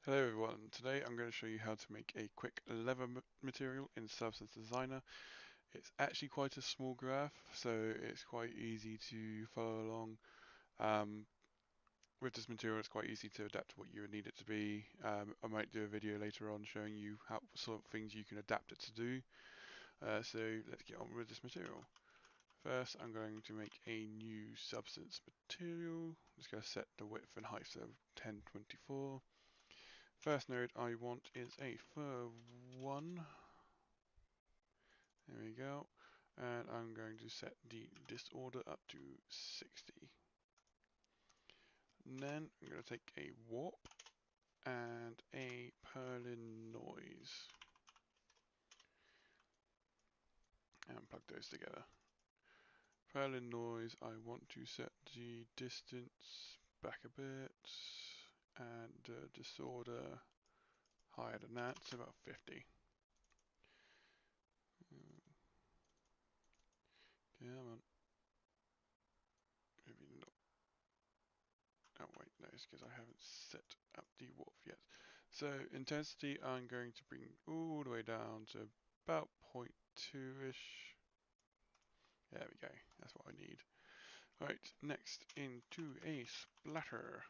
Hello everyone, today I'm going to show you how to make a quick lever material in Substance Designer. It's actually quite a small graph, so it's quite easy to follow along. With this material it's quite easy to adapt to what you would need it to be. I might do a video later on showing you how sort of things you can adapt it to do. So let's get on with this material. First I'm going to make a new substance material. I'm just going to set the width and height to 1024. First node I want is a fur1. There we go. And I'm going to set the disorder up to 60. And then I'm going to take a warp and a Perlin noise and plug those together. Perlin noise, I want to set the distance back a bit and disorder higher than that, so about 50. Come on. Maybe not. Oh wait, no, it's because I haven't set up the warp yet. So intensity I'm going to bring all the way down to about 0.2-ish. There we go, that's what I need. Right, next into a splatter.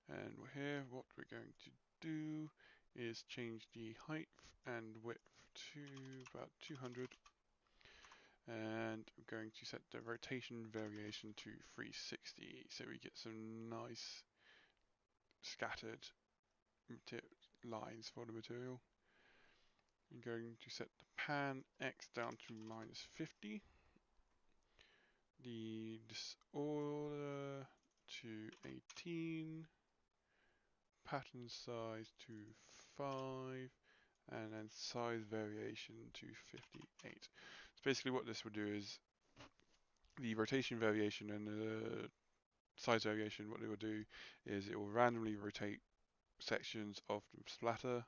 And here what we're going to do is change the height and width to about 200. And we're going to set the rotation variation to 360 so we get some nice scattered lines for the material. I'm going to set the pan X down to -50, the disorder to 18, pattern size to 5, and then size variation to 58. So basically what this would do is the rotation variation and the size variation, what it will do is it will randomly rotate sections of the splatter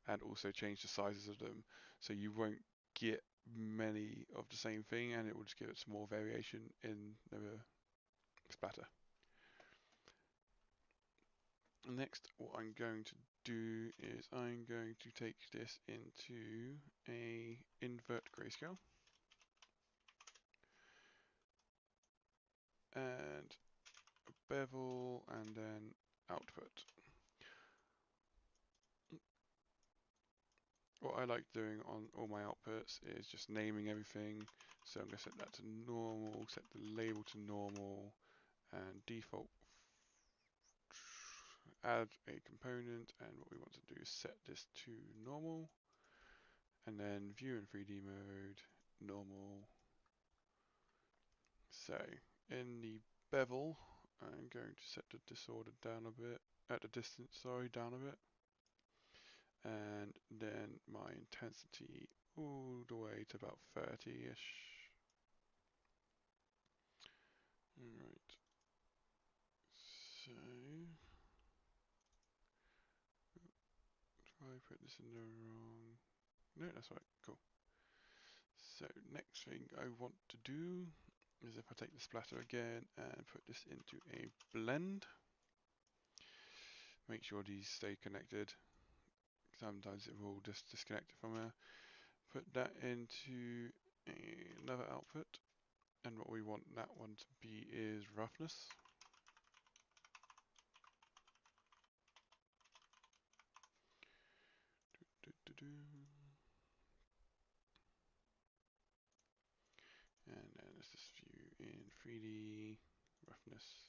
and also change the sizes of them, so you won't get many of the same thing and it will just give it some more variation in the splatter. Next, what I'm going to do is I'm going to take this into a invert grayscale and a bevel and then output. What I like doing on all my outputs is just naming everything. So I'm going to set that to normal, set the label to normal, and default add a component, and what we want to do is set this to normal, and then view in 3D mode, normal. So in the bevel, I'm going to set the disorder down a bit, at the distance, sorry, down a bit, and then my intensity all the way to about 30-ish. Alright, so if I put this in the wrong, no, that's right, cool. So next thing I want to do is if I take the splatter again and put this into a blend, make sure these stay connected. Sometimes it will just disconnect it from there. Put that into another output, and what we want that one to be is roughness. And then let's just view in 3D roughness.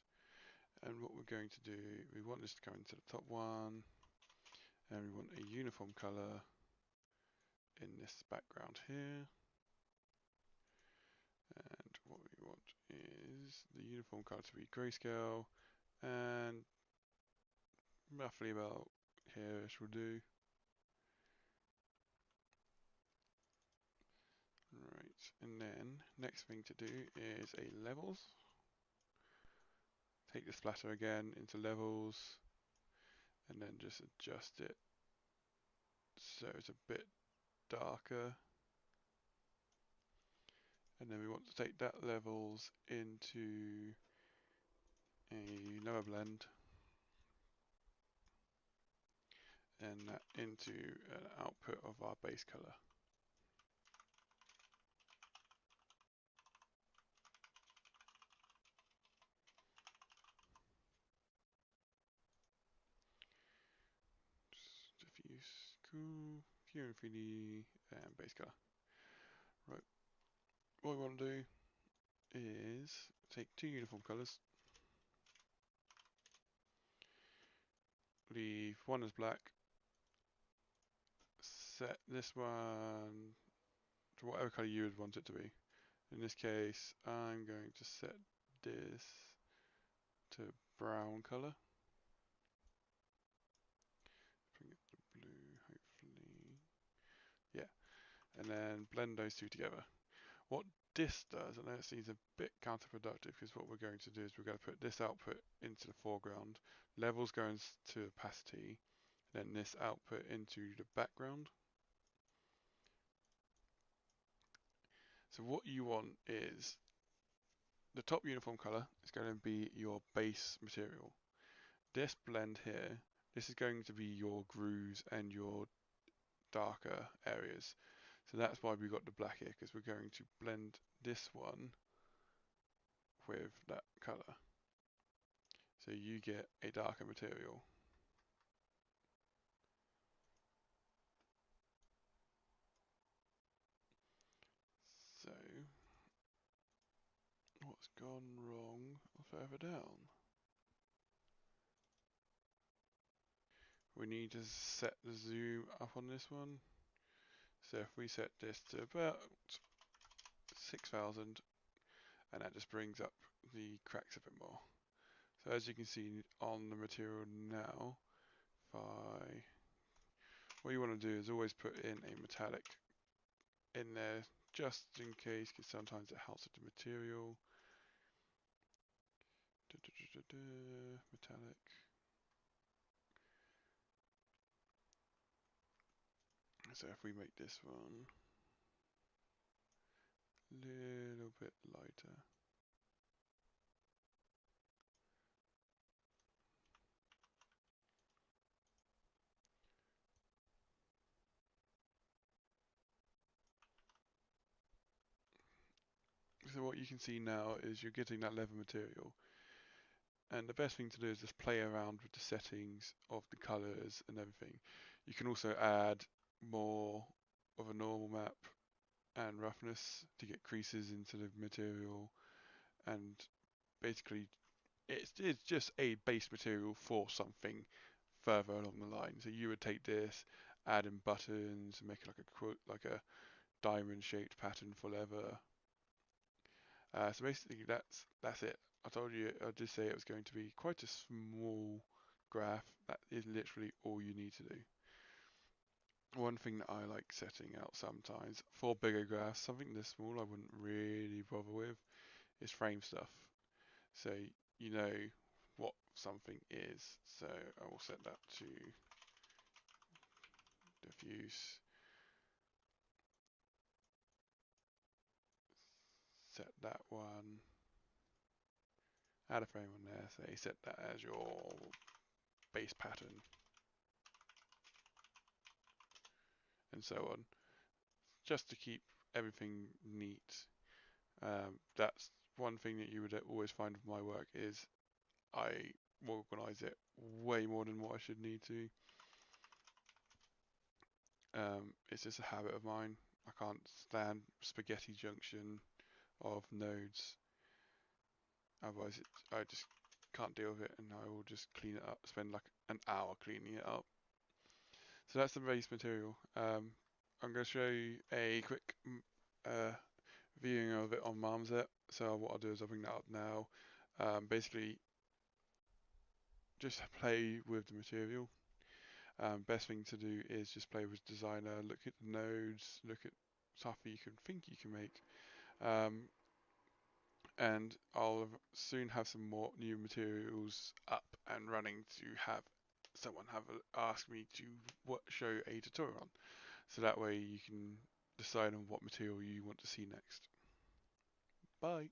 And what we're going to do, we want this to go into the top one, and we want a uniform color in this background here. And what we want is the uniform color to be grayscale, and roughly about here-ish will do. Right, and then next thing to do is a levels. Take the splatter again into levels, and then just adjust it so it's a bit darker. And then we want to take that levels into another blend. and that into an output of our base color. Diffuse, cool, view and 3D, and base color. Right, what we want to do is take two uniform colors, leave one as black, set this one to whatever color you would want it to be. In this case, I'm going to set this to brown color. Bring it to blue, hopefully. Yeah, and then blend those two together. What this does, and that seems a bit counterproductive, because what we're going to do is we're going to put this output into the foreground, levels going to opacity, then this output into the background. So what you want is the top uniform color is going to be your base material. This blend here, this is going to be your grooves and your darker areas. So that's why we got the black here, because we're going to blend this one with that color. So you get a darker material. So what's gone wrong further down? We need to set the zoom up on this one. So if we set this to about 6,000, and that just brings up the cracks a bit more. So as you can see on the material now, what you want to do is always put in a metallic in there, just in case, because sometimes it helps with the material. Metallic. So if we make this one a little bit lighter. So what you can see now is you're getting that leather material. And the best thing to do is just play around with the settings of the colors and everything. You can also add more of a normal map and roughness to get creases into the material, and basically it's just a base material for something further along the line. So you would take this, add in buttons, make it like a diamond shaped pattern for leather. So basically that's it. I told you, I did say it was going to be quite a small graph. That is literally all you need to do. One thing that I like setting out sometimes for bigger graphs, something this small I wouldn't really bother with, is frame stuff. So you know what something is. So I will set that to diffuse. Set that one. Add a frame on there. So you set that as your base pattern, and so on, just to keep everything neat. That's one thing that you would always find with my work is I organize it way more than what I should need to. It's just a habit of mine. I can't stand spaghetti junction of nodes. Otherwise, I just can't deal with it, and I will just clean it up. Spend like an hour cleaning it up. So that's the base material. I'm going to show you a quick viewing of it on Marmoset. So what I'll do is I'll bring that up now. Basically, just play with the material. Best thing to do is just play with Designer, look at the nodes, look at stuff you can think you can make. And I'll soon have some more new materials up and running to have someone ask me to show a tutorial on. So that way you can decide on what material you want to see next. Bye.